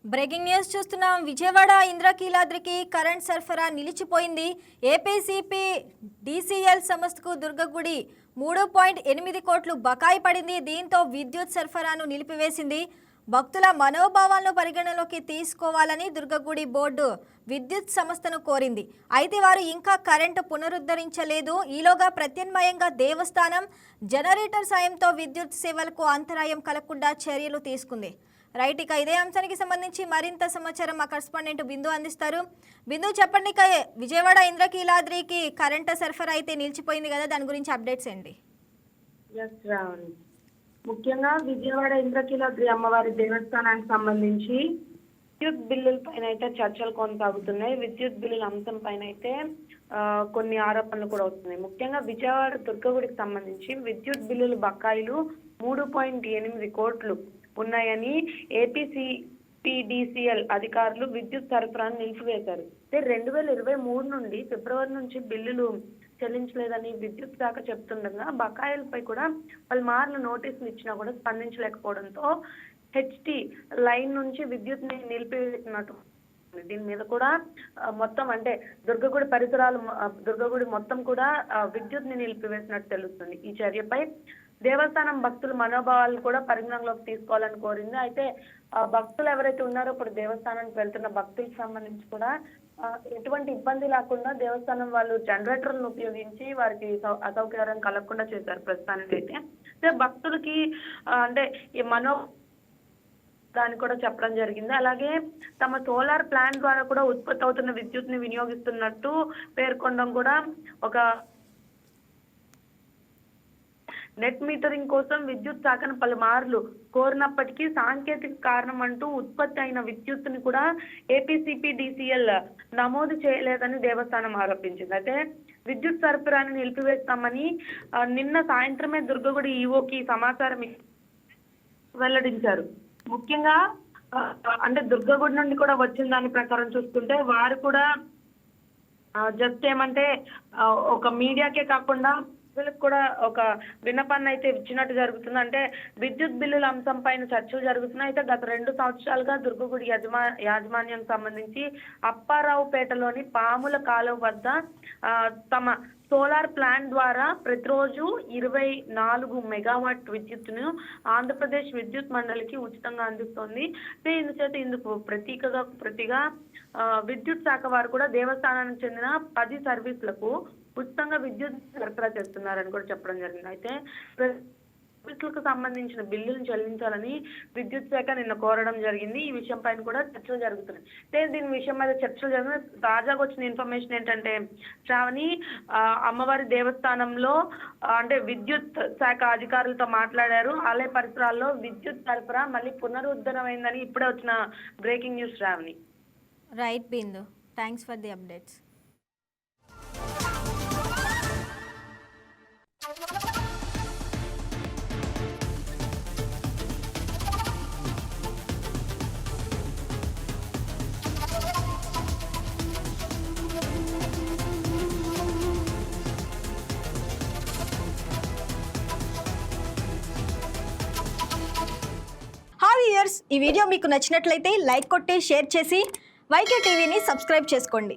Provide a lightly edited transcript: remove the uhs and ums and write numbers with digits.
Breaking news చూస్తున్నాం. Vijayawada ఇంద్రకీలాద్రికి current సరఫరా నిలిచిపోయింది. ఏపీసీపీ డీసీఎల్ సంస్థకు దుర్గగుడి 3.8 కోట్లు బకాయి పడింది. దీంతో విద్యుత్ సరఫరాను నిలిపివేసింది. భక్తుల మనోభావాలను పరిగణలోకి తీసుకోవాలని దుర్గగుడి బోర్డు విద్యుత్ సంస్థను కోరింది. అయితే వారు ఇంకా కరెంటు పునరుద్ధరించలేదు. ఈలోగా ప్రత్యామ్నాయంగా దేవస్థానం జనరేటర్ సాయంతో విద్యుత్ సేవలకు అంతరాయం కలగకుండా చర్యలు తీసుకుంది. రైట్, ఇక ఇదే అంశానికి సంబంధించి మరింత సమాచారం మా కరెస్పాండెంట్ బిందు అందిస్తారు. బిందు, చెప్పండి, ఇక విజయవాడ ఇంద్రకీలాద్రికి కరెంటు సరఫరా అయితే నిలిచిపోయింది కదా, దాని గురించి అప్డేట్స్ ఏంటి? ముఖ్యంగా విజయవాడ ఇంద్రకీలాద్రి అమ్మవారి దేవస్థానానికి సంబంధించి విద్యుత్ బిల్లుల పైన అయితే చర్చలు కొనసాగుతున్నాయి. విద్యుత్ బిల్లుల అంశం పైన అయితే కొన్ని ఆరోపణలు కూడా వస్తున్నాయి. ముఖ్యంగా విజయవాడ దుర్గగుడికి సంబంధించి విద్యుత్ బిల్లుల బకాయిలు 3.8 కోట్లు ఉన్నాయని ఏపీసీపీడీసీఎల్ అధికారులు విద్యుత్ సరఫరాను నిలిపివేశారు. 2023 నుండి ఫిబ్రవరి నుంచి బిల్లులు చెల్లించలేదని విద్యుత్ శాఖ చెప్తుండగా బకాయిలపై కూడా పలుమార్లు నోటీసులు ఇచ్చినా కూడా స్పందించలేకపోవడంతో హెచ్టీ లైన్ నుంచి విద్యుత్ ని నిలిపివేసినట్టు. దీని మీద కూడా మొత్తం అంటే దుర్గగుడి పరిసరాలు దుర్గగుడి మొత్తం కూడా విద్యుత్ ని నిలిపివేసినట్టు తెలుస్తుంది. ఈ చర్యపై దేవస్థానం భక్తుల మనోభావాలను కూడా పరిగణనలోకి తీసుకోవాలని కోరింది. అయితే భక్తులు ఎవరైతే ఉన్నారో ఇప్పుడు దేవస్థానానికి వెళ్తున్న భక్తులకు సంబంధించి కూడా ఎటువంటి ఇబ్బంది లేకుండా దేవస్థానం వాళ్ళు జనరేటర్లను ఉపయోగించి వారికి అసౌకర్యం కలగకుండా చేశారు ప్రస్తుతానికి అయితే. భక్తులకి అంటే ఈ దాన్ని కూడా చెప్పడం జరిగింది. అలాగే తమ సోలార్ ప్లాంట్ ద్వారా కూడా ఉత్పత్తి అవుతున్న విద్యుత్ ని వినియోగిస్తున్నట్టు పేర్కొనడం కూడా ఒక నెట్ మీటరింగ్ కోసం విద్యుత్ శాఖను పలుమార్లు కోరినప్పటికీ సాంకేతిక కారణం అంటూ ఉత్పత్తి అయిన విద్యుత్తుని కూడా ఏపీసీపీడీసీఎల్ నమోదు చేయలేదని దేవస్థానం ఆరోపించింది. అయితే విద్యుత్ సరఫరాను నిలిపివేస్తామని నిన్న సాయంత్రమే దుర్గగుడి ఈవోకి సమాచారం వెల్లడించారు. ముఖ్యంగా అంటే దుర్గగుడి నుండి కూడా వచ్చిన దాని ప్రకారం చూస్తుంటే వారు కూడా జస్ట్ ఏమంటే ఒక మీడియాకే కాకుండా ప్రజలకు కూడా ఒక విన్నపాన్ని అయితే ఇచ్చినట్టు జరుగుతుంది. అంటే విద్యుత్ బిల్లుల అంశం పైన చర్చలు జరుగుతున్నాయి. అయితే గత 2 సంవత్సరాలుగా దుర్గగుడి యాజమాన్యం సంబంధించి అప్పారావుపేటలోని పాముల కాలువ వద్ద తమ సోలార్ ప్లాంట్ ద్వారా ప్రతిరోజు 24 మెగావాట్ విద్యుత్తును ఆంధ్రప్రదేశ్ విద్యుత్ మండలికి ఉచితంగా అందిస్తోంది. ఇందుకు ప్రతిగా విద్యుత్ శాఖ వారు కూడా దేవస్థానానికి చెందిన 10 సర్వీసులకు ఉచితంగా విద్యుత్ సరఫరా చేస్తున్నారని కూడా చెప్పడం జరిగింది. అయితే సర్వీసులకు సంబంధించిన బిల్లులను చెల్లించాలని విద్యుత్ శాఖ నిన్న కోరడం జరిగింది. ఈ విషయం పైన కూడా చర్చలు జరుగుతున్నాయి. దీని విషయం మీద చర్చలు జరిగిన తాజాగా వచ్చిన ఇన్ఫర్మేషన్ ఏంటంటే శ్రావణి అమ్మవారి దేవస్థానంలో అంటే విద్యుత్ శాఖ అధికారులతో మాట్లాడారు. ఆలయ పరిసరాల్లో విద్యుత్ సరఫరా మళ్ళీ పునరుద్ధరణమైందని ఇప్పుడే వచ్చిన breaking news. Shravani. Right Bindu, thanks for the updates. ఈ వీడియో మీకు నచ్చినట్లయితే లైక్ కొట్టి షేర్ చేసి వైకే టీవీని సబ్స్క్రైబ్ చేసుకోండి.